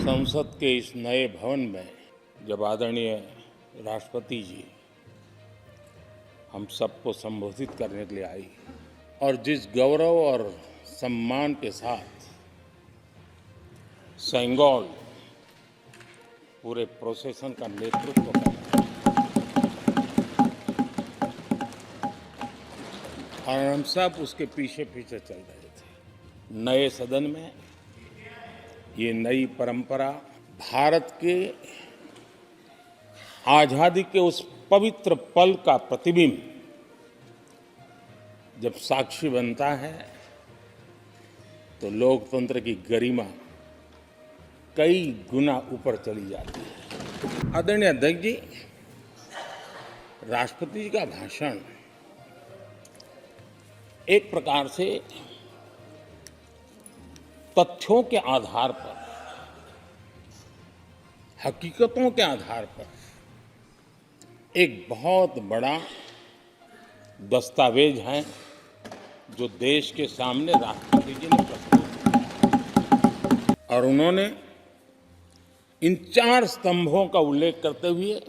संसद के इस नए भवन में जब आदरणीय राष्ट्रपति जी हम सबको संबोधित करने के लिए आई और जिस गौरव और सम्मान के साथ सेंगोल पूरे प्रोसेसन का नेतृत्व कर रहा और हम सब उसके पीछे पीछे चल रहे थे। नए सदन में ये नई परंपरा भारत के आजादी के उस पवित्र पल का प्रतिबिंब जब साक्षी बनता है तो लोकतंत्र की गरिमा कई गुना ऊपर चली जाती है। आदरणीय अध्यक्ष जी, राष्ट्रपति जी का भाषण एक प्रकार से तथ्यों के आधार पर, हकीकतों के आधार पर एक बहुत बड़ा दस्तावेज है जो देश के सामने राष्ट्रपति जी ने प्रस्तुत किया और उन्होंने इन 4 स्तंभों का उल्लेख करते हुए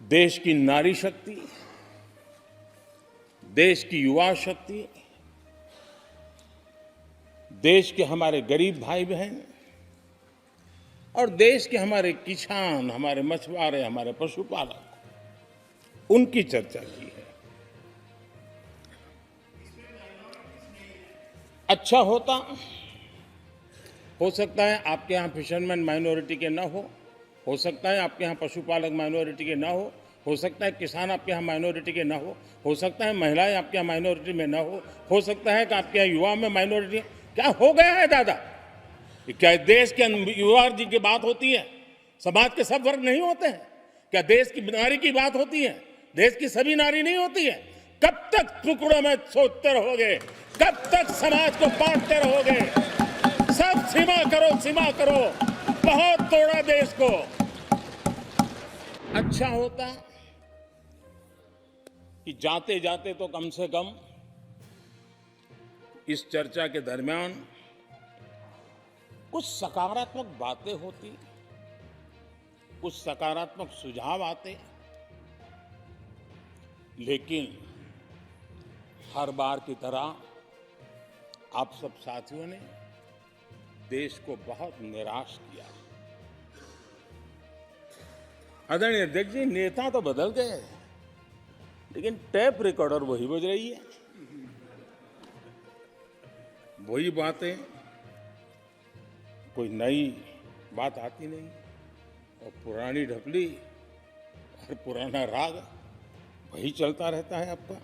देश की नारी शक्ति, देश की युवा शक्ति, देश के हमारे गरीब भाई बहन और देश के हमारे किसान, हमारे मछुआरे, हमारे पशुपालक, उनकी चर्चा की है। अच्छा होता, हो सकता है आपके यहाँ फिशरमैन माइनॉरिटी के ना हो सकता है आपके यहाँ पशुपालक माइनॉरिटी के ना हो सकता है किसान आपके यहाँ माइनॉरिटी के ना हो सकता है महिलाएं आपके यहाँ माइनॉरिटी में ना हो सकता है कि आपके यहाँ युवा में माइनॉरिटी। क्या हो गया है दादा? क्या देश के युवा जी की बात होती है? समाज के सब वर्ग नहीं होते हैं? क्या देश की नारी की बात होती है? देश की सभी नारी नहीं होती है? कब तक टुकड़ों में सोचते रहोगे? कब तक समाज को बांटते रहोगे? सब सीमा करो, सीमा करो, बहुत तोड़ा देश को। अच्छा होता कि जाते जाते तो कम से कम इस चर्चा के दरमियान कुछ सकारात्मक बातें होती, कुछ सकारात्मक सुझाव आते, लेकिन हर बार की तरह आप सब साथियों ने देश को बहुत निराश किया। आदरणीय अध्यक्ष जी, नेता तो बदल गए लेकिन टेप रिकॉर्डर वही बज रही है, वही बातें, कोई नई बात आती नहीं और पुरानी ढपली और पुराना राग वही चलता रहता है आपका।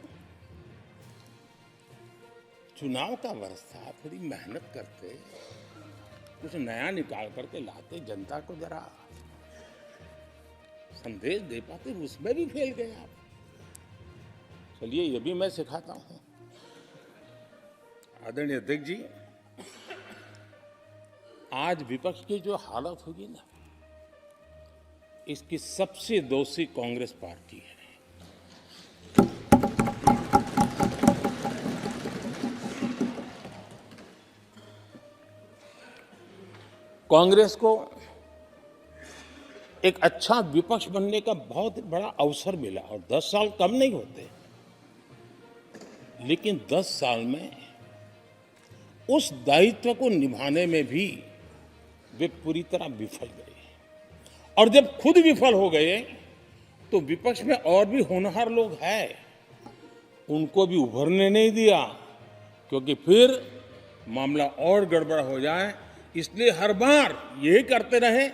चुनाव का वर्ष था, थोड़ी मेहनत करते, कुछ नया निकाल करके लाते, जनता को जरा संदेश दे पाते, उसमें भी फेल गए आप। चलिए ये भी मैं सिखाता हूं। आदरणीय अध्यक्ष जी, आज विपक्ष की जो हालत होगी ना, इसकी सबसे दोषी कांग्रेस पार्टी है। कांग्रेस को एक अच्छा विपक्ष बनने का बहुत बड़ा अवसर मिला और 10 साल कम नहीं होते, लेकिन 10 साल में उस दायित्व को निभाने में भी वे पूरी तरह विफल गए और जब खुद विफल हो गए तो विपक्ष में और भी होनहार लोग हैं, उनको भी उभरने नहीं दिया, क्योंकि फिर मामला और गड़बड़ हो जाए। इसलिए हर बार यही करते रहे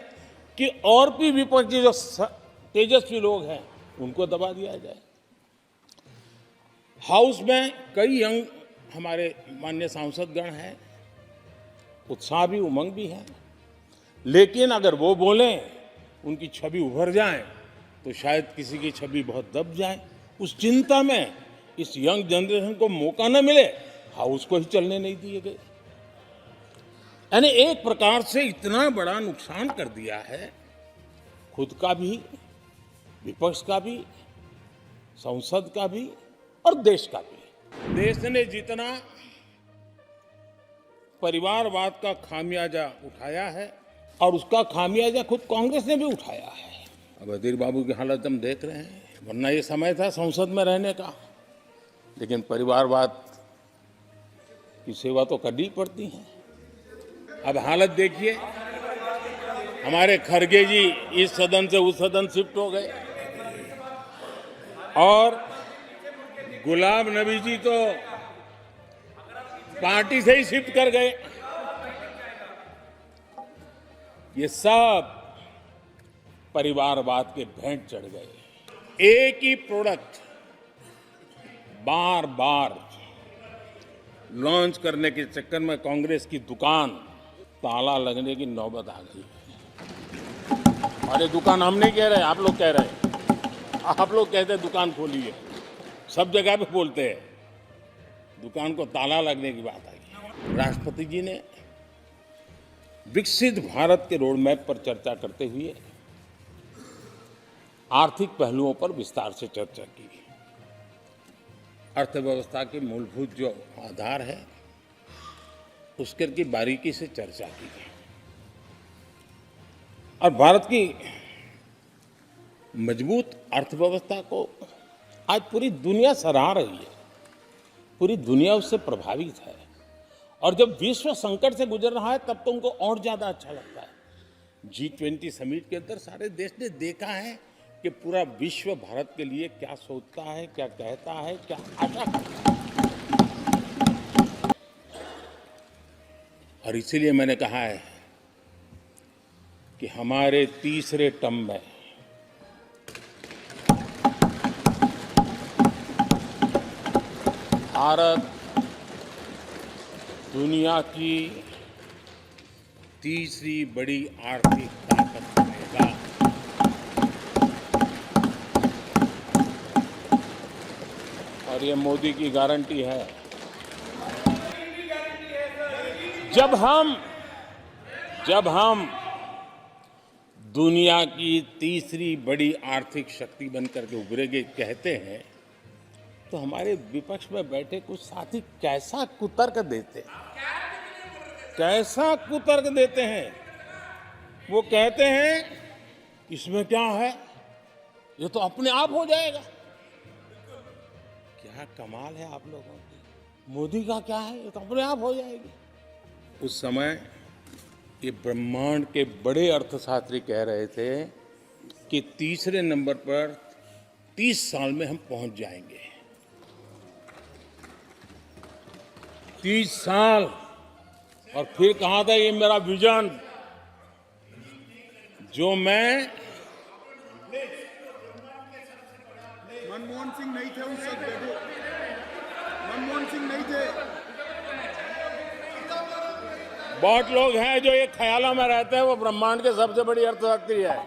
कि और भी विपक्षी जो तेजस्वी लोग हैं उनको दबा दिया जाए। हाउस में कई यंग हमारे माननीय सांसदगण हैं, उत्साह भी, उमंग भी है, लेकिन अगर वो बोलें, उनकी छवि उभर जाए तो शायद किसी की छवि बहुत दब जाए। उस चिंता में इस यंग जनरेशन को मौका न मिले, हाउस को ही चलने नहीं दिए गए। यानी एक प्रकार से इतना बड़ा नुकसान कर दिया है, खुद का भी, विपक्ष का भी, संसद का भी और देश का भी। देश ने जितना परिवारवाद का खामियाजा उठाया है और उसका खामियाजा खुद कांग्रेस ने भी उठाया है। अब अधीर बाबू की हालत हम देख रहे हैं, वरना ये समय था संसद में रहने का, लेकिन परिवारवाद की सेवा तो करनी पड़ती है। अब हालत देखिए, हमारे खरगे जी इस सदन से उस सदन शिफ्ट हो गए और गुलाम नबी जी तो पार्टी से ही शिफ्ट कर गए। ये सब परिवारवाद के भेंट चढ़ गए। एक ही प्रोडक्ट बार बार लॉन्च करने के चक्कर में कांग्रेस की दुकान ताला लगने की नौबत आ गई है। और ये दुकान हम नहीं कह रहे, आप लोग कह रहे हैं। आप लोग कहते हैं दुकान खोलिए, सब जगह पे बोलते हैं, दुकान को ताला लगने की बात आई। राष्ट्रपति जी ने विकसित भारत के रोड मैप पर चर्चा करते हुए आर्थिक पहलुओं पर विस्तार से चर्चा की। अर्थव्यवस्था के मूलभूत जो आधार है उसके की बारीकी से चर्चा की और भारत की मजबूत अर्थव्यवस्था को आज पूरी दुनिया सराह रही है, पूरी दुनिया उससे प्रभावित है। और जब विश्व संकट से गुजर रहा है तब तो उनको और ज्यादा अच्छा लगता है। G20 समिट के अंदर सारे देश ने देखा है कि पूरा विश्व भारत के लिए क्या सोचता है, क्या कहता है, क्या आशा करता है। और इसीलिए मैंने कहा है कि हमारे तीसरे टर्म में भारत दुनिया की तीसरी बड़ी आर्थिक ताकत बनेगा। और ये मोदी की गारंटी है। जब हम दुनिया की तीसरी बड़ी आर्थिक शक्ति बनकर के उभरेंगे कहते हैं, तो हमारे विपक्ष में बैठे कुछ साथी कैसा कुतर्क देते हैं। वो कहते हैं इसमें क्या है, ये तो अपने आप हो जाएगा। क्या कमाल है आप लोगों की। मोदी का क्या है, ये तो अपने आप हो जाएगी। उस समय ये ब्रह्मांड के बड़े अर्थशास्त्री कह रहे थे कि तीसरे नंबर पर 30 साल में हम पहुंच जाएंगे। 30 साल। और फिर कहा था ये मेरा विजन जो मैं मनमोहन सिंह नहीं थे उस वक्त, मनमोहन सिंह नहीं थे। बहुत लोग हैं जो ये ख्यालों में रहते हैं वो ब्रह्मांड के सबसे बड़ी अर्थशास्त्री है।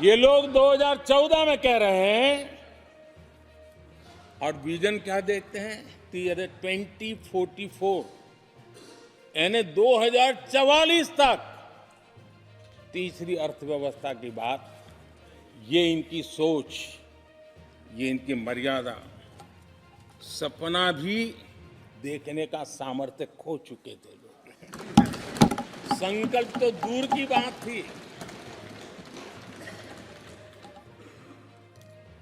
ये लोग 2014 में कह रहे हैं और विजन क्या देखते हैं 2044 यानी 2044 तक तीसरी अर्थव्यवस्था की बात। ये इनकी सोच, ये इनकी मर्यादा, सपना भी देखने का सामर्थ्य खो चुके थे लोग। संकल्प तो दूर की बात थी।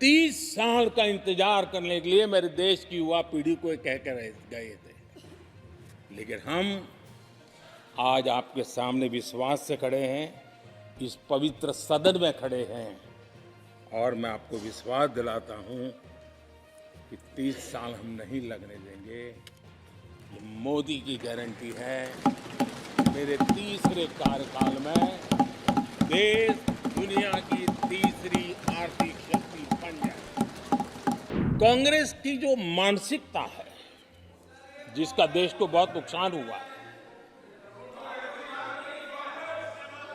30 साल का इंतजार करने के लिए मेरे देश की युवा पीढ़ी को कह कर गए थे, लेकिन हम आज आपके सामने विश्वास से खड़े हैं, इस पवित्र सदन में खड़े हैं और मैं आपको विश्वास दिलाता हूं कि 30 साल हम नहीं लगने देंगे। ये मोदी की गारंटी है। मेरे तीसरे कार्यकाल में देश दुनिया की तीसरी आर्थिक शक्ति बन जाए। कांग्रेस की जो मानसिकता है, जिसका देश को बहुत नुकसान हुआ है,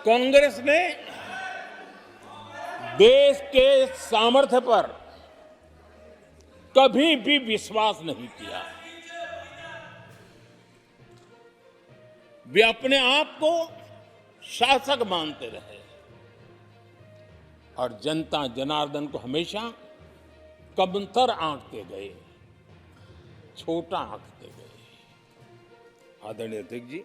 कांग्रेस ने देश के सामर्थ्य पर कभी भी विश्वास नहीं किया। वे अपने आप को शासक मानते रहे और जनता जनार्दन को हमेशा कमतर आंकते गए। छोटा आंकते गए। आदरणीय अध्यक्ष जी,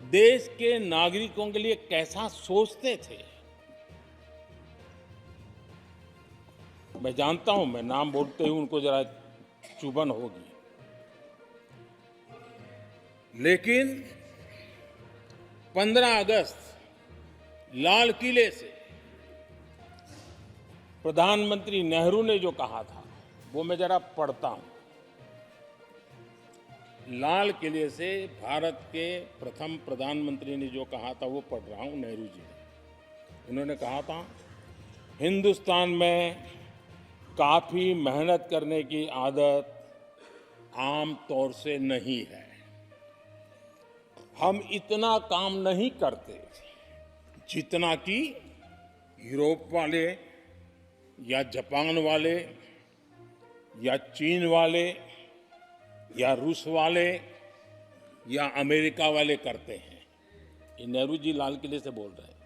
देश के नागरिकों के लिए कैसा सोचते थे, मैं जानता हूं, मैं नाम बोलते ही उनको जरा चुभन होगी, लेकिन 15 अगस्त लाल किले से प्रधानमंत्री नेहरू ने जो कहा था वो मैं जरा पढ़ता हूं। लाल किले से भारत के प्रथम प्रधानमंत्री ने जो कहा था वो पढ़ रहा हूं, नेहरू जी ने। उन्होंने कहा था, हिंदुस्तान में काफी मेहनत करने की आदत आम तौर से नहीं है। हम इतना काम नहीं करते जितना कि यूरोप वाले या जापान वाले या चीन वाले या रूस वाले या अमेरिका वाले करते हैं। ये नेहरू जी लाल किले से बोल रहे हैं।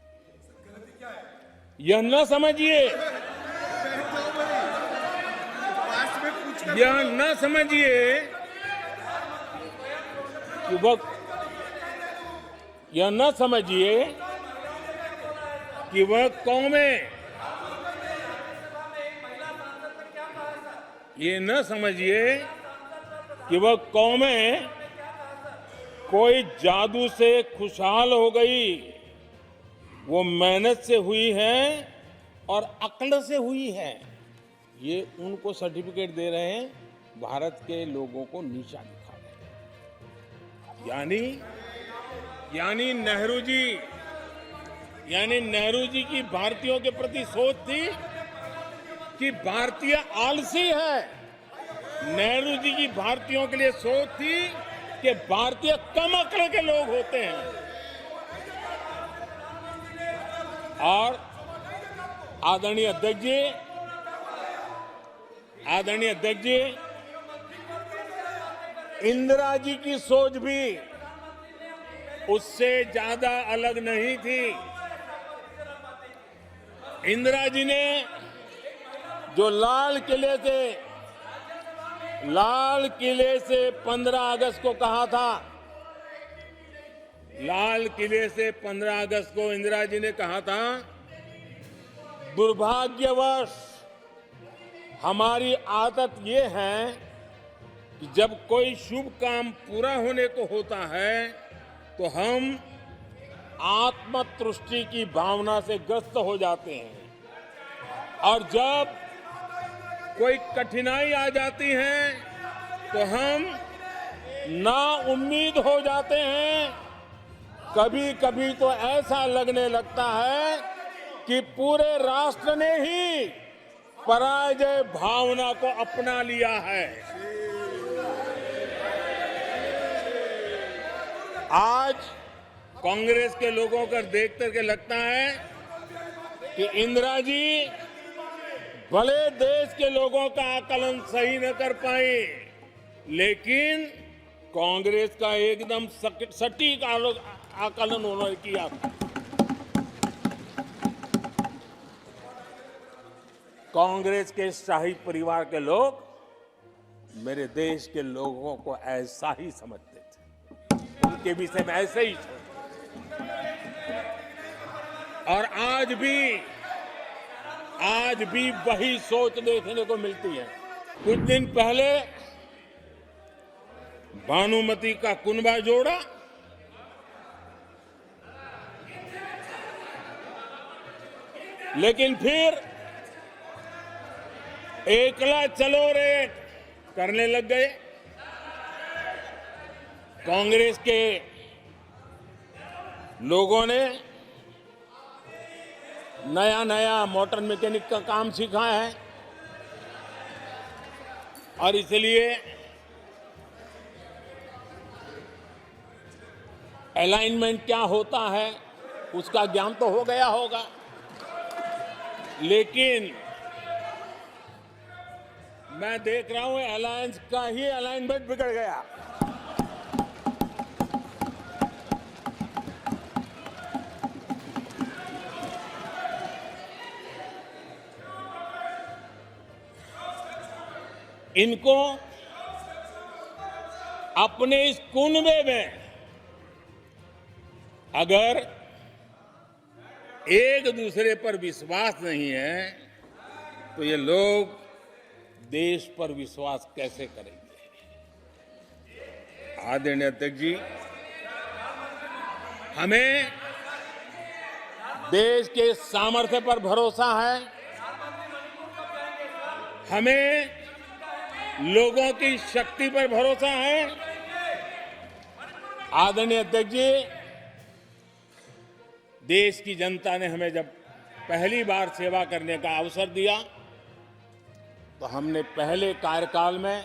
यह न समझिए, यह न समझिए कि यह न समझिए कि वह कौमें, ये न समझिए कि वह कौमें कोई जादू से खुशहाल हो गई। वो मेहनत से हुई है और अक्ल से हुई है। ये उनको सर्टिफिकेट दे रहे हैं, भारत के लोगों को नीचा दिखा रहे हैं। यानी नेहरू जी की भारतीयों के प्रति सोच थी कि भारतीय आलसी है। नेहरू जी की भारतीयों के लिए सोच थी कि भारतीय कम अक्ल के लोग होते हैं। और आदरणीय अध्यक्ष जी, इंदिरा जी की सोच भी उससे ज्यादा अलग नहीं थी। इंदिरा जी ने जो लाल किले से 15 अगस्त को कहा था, लाल किले से 15 अगस्त को इंदिरा जी ने कहा था, दुर्भाग्यवश हमारी आदत ये है कि जब कोई शुभ काम पूरा होने को होता है तो हम आत्मतुष्टि की भावना से ग्रस्त हो जाते हैं, और जब कोई कठिनाई आ जाती है तो हम नाउम्मीद हो जाते हैं। कभी कभी तो ऐसा लगने लगता है कि पूरे राष्ट्र ने ही पराजय भावना को अपना लिया है। आज कांग्रेस के लोगों को देख करके लगता है कि इंदिरा जी भले देश के लोगों का आकलन सही न कर पाए, लेकिन कांग्रेस का एकदम सटीक आकलन उन्होंने किया था। कांग्रेस के शाही परिवार के लोग मेरे देश के लोगों को ऐसा ही समझते थे, उनके विषय में ऐसे ही सोचते। और आज भी वही सोच देखने को मिलती है। कुछ दिन पहले भानुमति का कुनबा जोड़ा, लेकिन फिर एकला चलो रे करने लग गए। कांग्रेस के लोगों ने नया मोटर मैकेनिक का काम सीखा है, और इसलिए अलाइनमेंट क्या होता है उसका ज्ञान तो हो गया होगा, लेकिन मैं देख रहा हूं अलायंस का ही अलाइनमेंट बिगड़ गया। इनको अपने इस कुनबे में अगर एक दूसरे पर विश्वास नहीं है तो ये लोग देश पर विश्वास कैसे करेंगे? आदरणीय अध्यक्ष जी, हमें देश के सामर्थ्य पर भरोसा है, हमें लोगों की शक्ति पर भरोसा है। आदरणीय अध्यक्ष जी, देश की जनता ने हमें जब पहली बार सेवा करने का अवसर दिया तो हमने पहले कार्यकाल में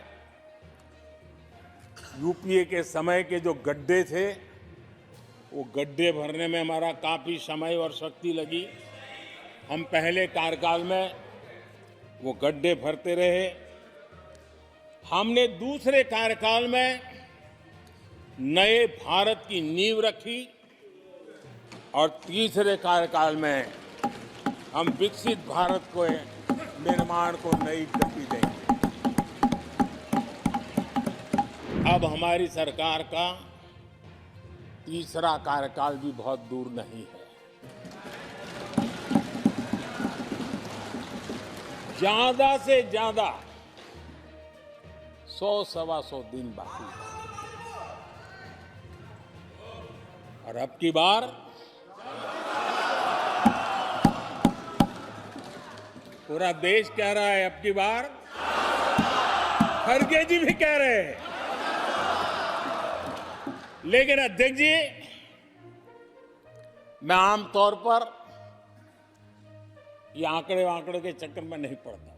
यूपीए के समय के जो गड्ढे थे वो गड्ढे भरने में हमारा काफी समय और शक्ति लगी। हम पहले कार्यकाल में वो गड्ढे भरते रहे। हमने दूसरे कार्यकाल में नए भारत की नींव रखी और तीसरे कार्यकाल में हम विकसित भारत को निर्माण को नई गति देंगे। अब हमारी सरकार का तीसरा कार्यकाल भी बहुत दूर नहीं है। ज्यादा से ज्यादा 100-125 दिन बाकी है। और अब की बार पूरा देश कह रहा है, अब की बार खड़गे जी भी कह रहे हैं। लेकिन अध्यक्ष जी, मैं आमतौर पर ये आंकड़े के चक्कर में नहीं पड़ता,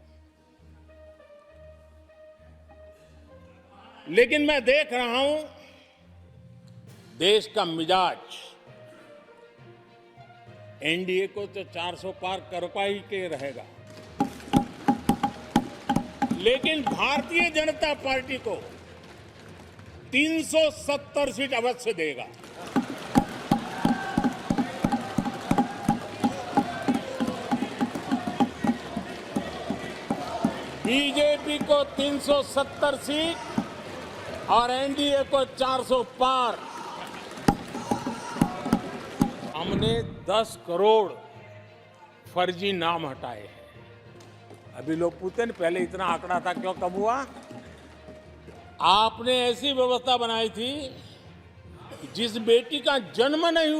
लेकिन मैं देख रहा हूं देश का मिजाज एनडीए को तो 400 पार कर पाई के रहेगा, लेकिन भारतीय जनता पार्टी को 370 सीट अवश्य देगा। बीजेपी को 370 सीट और एनडीए को 400 पार। हमने 10 करोड़ फर्जी नाम हटाए हैं। अभी लोग पूछते हैं पहले इतना आंकड़ा था, क्यों कम हुआ? आपने ऐसी व्यवस्था बनाई थी जिस बेटी का जन्म नहीं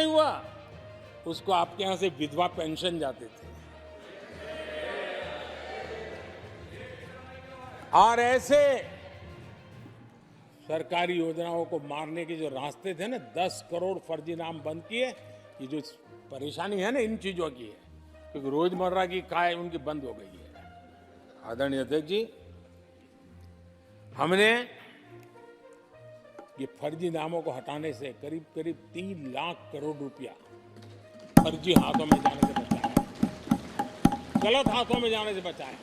हुआ उसको आपके यहां से विधवा पेंशन जाते थे। और ऐसे सरकारी योजनाओं को मारने के जो रास्ते थे ना, 10 करोड़ फर्जी नाम बंद किए। ये जो परेशानी है ना इन चीजों की है, क्योंकि रोजमर्रा की काय उनकी बंद हो गई है। आदरणीय अध्यक्ष जी, हमने ये फर्जी नामों को हटाने से करीब करीब 3 लाख करोड़ रुपया फर्जी हाथों में जाने से बचाया, गलत हाथों में जाने से बचाया।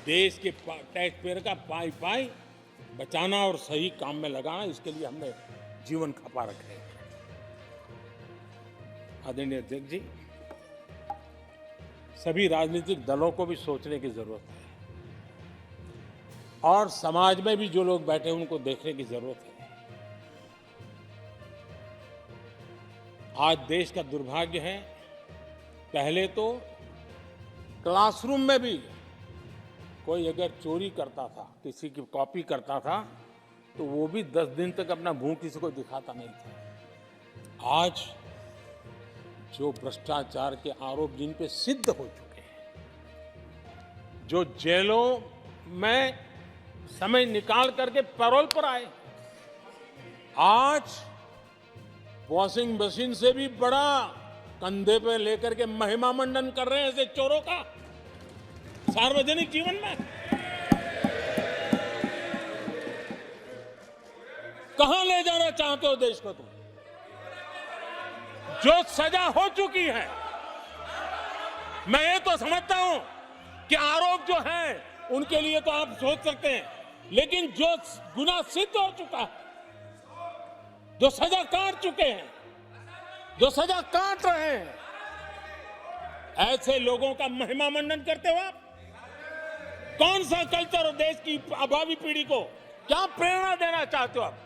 देश के टैक्स पेयर का पाई बचाना और सही काम में लगाना, इसके लिए हमने जीवन खपा रखे हैं। आदरणीय अध्यक्ष जी, सभी राजनीतिक दलों को भी सोचने की जरूरत है और समाज में भी जो लोग बैठे हैं उनको देखने की जरूरत है। आज देश का दुर्भाग्य है, पहले तो क्लासरूम में भी कोई अगर चोरी करता था, किसी की कॉपी करता था, तो वो भी 10 दिन तक अपना मुंह किसी को दिखाता नहीं था। आज जो भ्रष्टाचार के आरोप जिन पे सिद्ध हो चुके हैं, जो जेलों में समय निकाल करके पैरोल पर आए, आज वॉशिंग मशीन से भी बड़ा कंधे पे लेकर के महिमा मंडन कर रहे हैं ऐसे चोरों का सार्वजनिक जीवन में। कहां ले जाना चाहते हो देश को तुम? जो सजा हो चुकी है, मैं ये तो समझता हूं कि आरोप जो है उनके लिए तो आप सोच सकते हैं, लेकिन जो गुनाह सिद्ध हो चुका है, जो सजा काट चुके हैं, जो सजा काट रहे हैं, ऐसे लोगों का महिमा मंडन करते हो आप। कौन सा कल्चर और देश की भावी पीढ़ी को क्या प्रेरणा देना चाहते हो आप?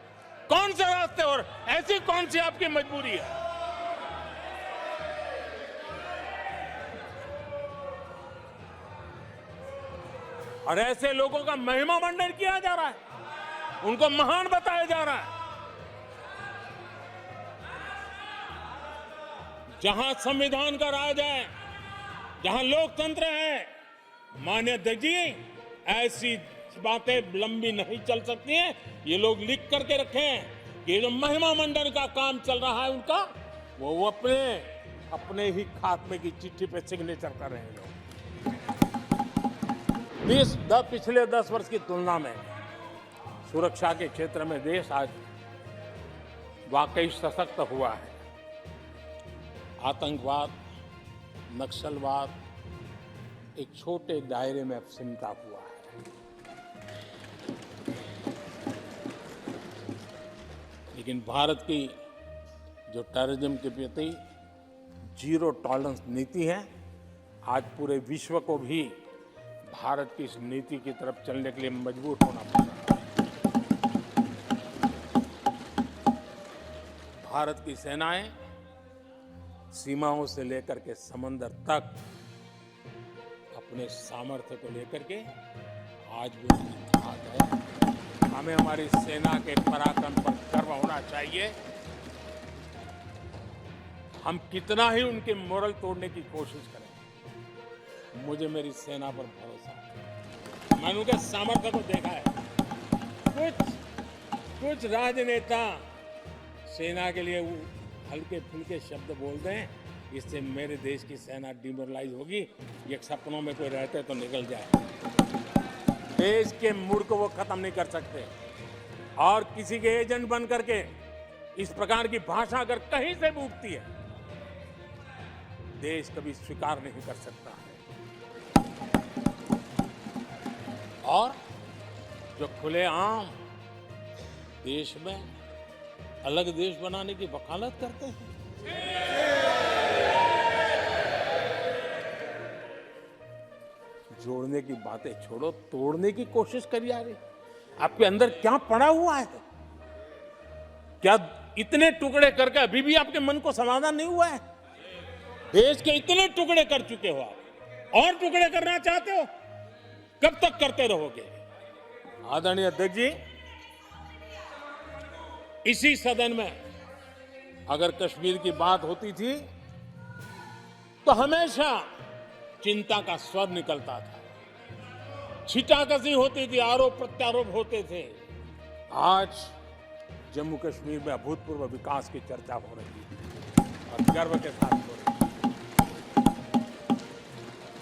कौन से रास्ते और ऐसी कौन सी आपकी मजबूरी है? और ऐसे लोगों का महिमा मंडन किया जा रहा है, उनको महान बताया जा रहा है। जहां संविधान का राज है, जहां लोकतंत्र है, माननीय अध्यक्ष जी, ऐसी बातें लंबी नहीं चल सकती हैं। ये लोग लिख करके रखें कि ये जो महिमा मंडन का काम चल रहा है उनका, वो अपने ही खात्मे की चिट्ठी पे सिग्नेचर कर रहे हैं लोग। पिछले 10 वर्ष की तुलना में सुरक्षा के क्षेत्र में देश आज वाकई सशक्त हुआ है। आतंकवाद, नक्सलवाद एक छोटे दायरे में अब सिमटा हुआ है। लेकिन भारत की जो टेररिज्म के प्रति जीरो टॉलरेंस नीति है, आज पूरे विश्व को भी भारत की इस नीति की तरफ चलने के लिए मजबूर होना पड़ रहा है। भारत की सेनाएं सीमाओं से लेकर के समंदर तक अपने सामर्थ्य को लेकर के आज भी आगे है। हमें हमारी सेना के पराक्रम पर गर्व होना चाहिए। हम कितना ही उनके मोरल तोड़ने की कोशिश करें, मुझे मेरी सेना पर भरोसा है। मैंने उनके सामर्थ्य को देखा है। कुछ राजनेता सेना के लिए हल्के फुल्के शब्द बोलते हैं, इससे मेरे देश की सेना डिमोरलाइज होगी, ये सपनों में कोई रहते तो निकल जाए। देश के मूड को वो खत्म नहीं कर सकते, और किसी के एजेंट बन करके इस प्रकार की भाषा अगर कहीं से भी उठती है, देश कभी स्वीकार नहीं कर सकता है। और जो खुलेआम देश में अलग देश बनाने की वकालत करते हैं, जोड़ने की बातें छोड़ो, तोड़ने की कोशिश करी जा रही। आपके अंदर क्या पड़ा हुआ है? क्या इतने टुकड़े करके अभी भी आपके मन को समाधान नहीं हुआ है? देश के इतने टुकड़े कर चुके हो आप, और टुकड़े करना चाहते हो? कब तक करते रहोगे? आदरणीय अध्यक्ष जी, इसी सदन में अगर कश्मीर की बात होती थी तो हमेशा चिंता का स्वर निकलता था, छिटाकशी होती थी, आरोप प्रत्यारोप होते थे। आज जम्मू कश्मीर में अभूतपूर्व विकास की चर्चा हो रही है और गर्व के साथ हो रही है।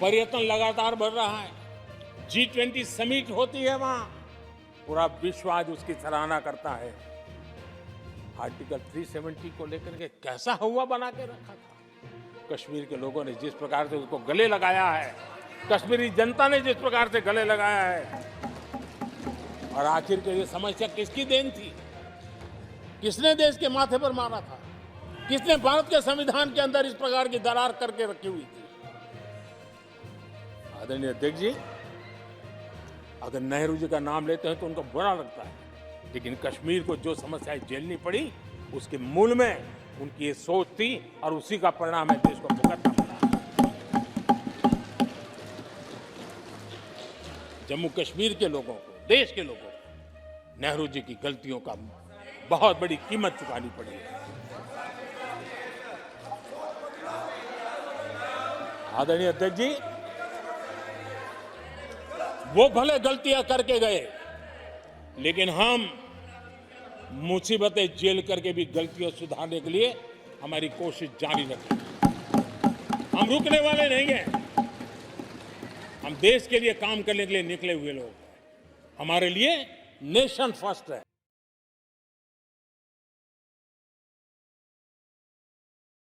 पर्यटन लगातार बढ़ रहा है, G20 समिट होती है वहां, पूरा विश्व आज उसकी सराहना करता है। आर्टिकल 370 को लेकर के कैसा हुआ बना के रखा था। कश्मीर के लोगों ने जिस प्रकार से उसको गले लगाया है, कश्मीरी जनता ने जिस प्रकार से गले लगाया है, और आखिर के ये समस्या किसकी देन थी? किसने देश के माथे पर मारा था? किसने भारत के संविधान के अंदर इस प्रकार की दरार करके रखी हुई थी? आदरणीय अध्यक्ष जी, अगर नेहरू जी का नाम लेते हैं तो उनको बुरा लगता है, लेकिन कश्मीर को जो समस्याएं झेलनी पड़ी, उसके मूल में उनकी ये सोच थी, और उसी का परिणाम है देश को भुगतना पड़ा। जम्मू कश्मीर के लोगों को, देश के लोगों को नेहरू जी की गलतियों का बहुत बड़ी कीमत चुकानी पड़ी है। आदरणीय अध्यक्ष जी, वो भले गलतियां करके गए, लेकिन हम मुसीबतें झेल करके भी गलतियों सुधारने के लिए हमारी कोशिश जारी रखें। हम रुकने वाले नहीं हैं। हम देश के लिए काम करने के लिए निकले हुए लोग हैं। हमारे लिए नेशन फर्स्ट है।